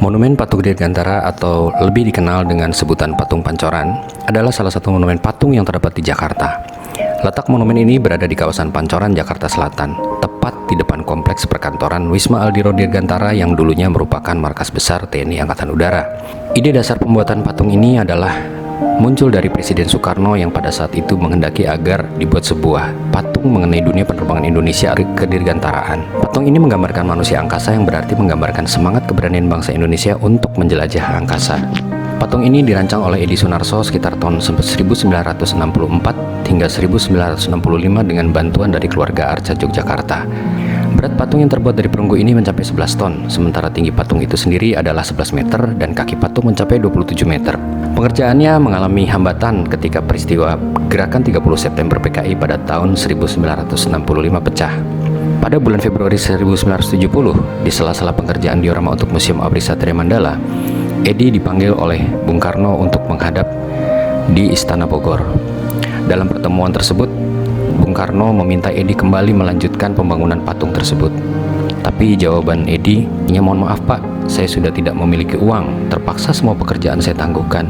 Monumen Patung Dirgantara atau lebih dikenal dengan sebutan Patung Pancoran adalah salah satu monumen patung yang terdapat di Jakarta. Letak monumen ini berada di kawasan Pancoran, Jakarta Selatan, tepat di depan kompleks perkantoran Wisma Aldiro Dirgantara yang dulunya merupakan markas besar TNI Angkatan Udara. Ide dasar pembuatan patung ini adalah muncul dari Presiden Soekarno yang pada saat itu menghendaki agar dibuat sebuah patung mengenai dunia penerbangan Indonesia ke Dirgantaraan. Patung ini menggambarkan manusia angkasa yang berarti menggambarkan semangat keberanian bangsa Indonesia untuk menjelajah angkasa. Patung ini dirancang oleh Edi Sunarso sekitar tahun 1964 hingga 1965 dengan bantuan dari keluarga Arca Yogyakarta. Berat patung yang terbuat dari perunggu ini mencapai 11 ton, sementara tinggi patung itu sendiri adalah 11 meter dan kaki patung mencapai 27 meter. Pengerjaannya mengalami hambatan ketika peristiwa Gerakan 30 September PKI pada tahun 1965 pecah. Pada bulan Februari 1970, di sela-sela pengerjaan diorama untuk Museum Abri Satria Mandala, Edi dipanggil oleh Bung Karno untuk menghadap di Istana Bogor. Dalam pertemuan tersebut, Bung Karno meminta Edi kembali melanjutkan pembangunan patung tersebut. Tapi jawaban Edi, "Ya mohon maaf Pak, saya sudah tidak memiliki uang, terpaksa semua pekerjaan saya tangguhkan.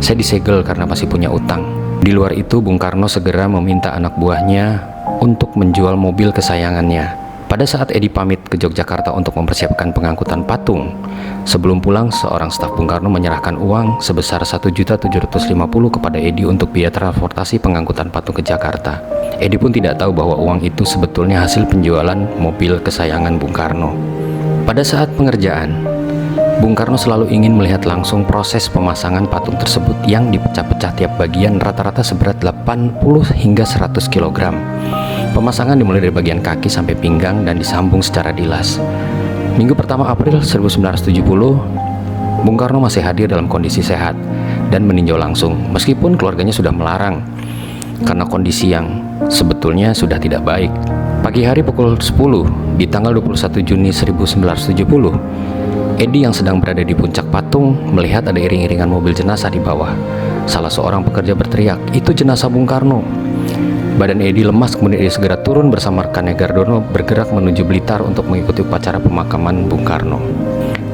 Saya disegel karena masih punya utang." Di luar itu, Bung Karno segera meminta anak buahnya untuk menjual mobil kesayangannya. Pada saat Edi pamit ke Yogyakarta untuk mempersiapkan pengangkutan patung, sebelum pulang seorang staf Bung Karno menyerahkan uang sebesar 1.750.000 kepada Edi untuk biaya transportasi pengangkutan patung ke Jakarta. Edi pun tidak tahu bahwa uang itu sebetulnya hasil penjualan mobil kesayangan Bung Karno. Pada saat pengerjaan, Bung Karno selalu ingin melihat langsung proses pemasangan patung tersebut yang dipecah-pecah tiap bagian rata-rata seberat 80 hingga 100 kg. Pemasangan dimulai dari bagian kaki sampai pinggang dan disambung secara dilas. Minggu pertama April 1970, Bung Karno masih hadir dalam kondisi sehat dan meninjau langsung, meskipun keluarganya sudah melarang karena kondisi yang sebetulnya sudah tidak baik. Pagi hari pukul 10 di tanggal 21 Juni 1970, Edi yang sedang berada di puncak patung melihat ada iring-iringan mobil jenazah di bawah. Salah seorang pekerja berteriak, "Itu jenazah Bung Karno." Badan Edi lemas, kemudian Edi segera turun bersama rekannya Gardono bergerak menuju Blitar untuk mengikuti upacara pemakaman Bung Karno.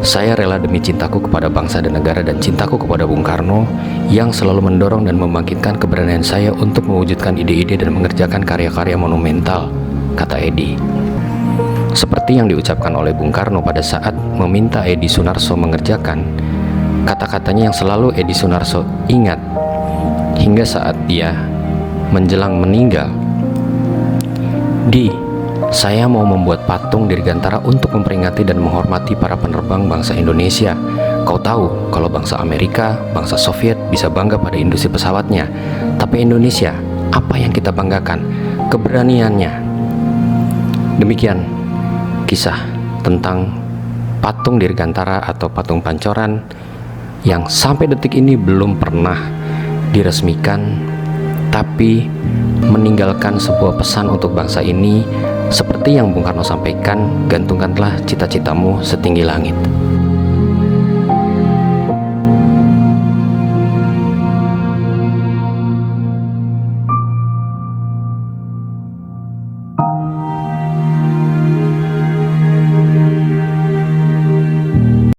"Saya rela demi cintaku kepada bangsa dan negara dan cintaku kepada Bung Karno yang selalu mendorong dan membangkitkan keberanian saya untuk mewujudkan ide-ide dan mengerjakan karya-karya monumental," kata Edi. Seperti yang diucapkan oleh Bung Karno pada saat meminta Edi Sunarso mengerjakan, kata-katanya yang selalu Edi Sunarso ingat hingga saat dia menjelang meninggal. "Di, saya mau membuat patung Dirgantara untuk memperingati dan menghormati para penerbang bangsa Indonesia. Kau tahu kalau bangsa Amerika, bangsa Soviet bisa bangga pada industri pesawatnya, tapi Indonesia, apa yang kita banggakan? Keberaniannya." Demikian kisah tentang patung Dirgantara atau patung Pancoran yang sampai detik ini belum pernah diresmikan, tapi meninggalkan sebuah pesan untuk bangsa ini seperti yang Bung Karno sampaikan, "Gantungkanlah cita-citamu setinggi langit."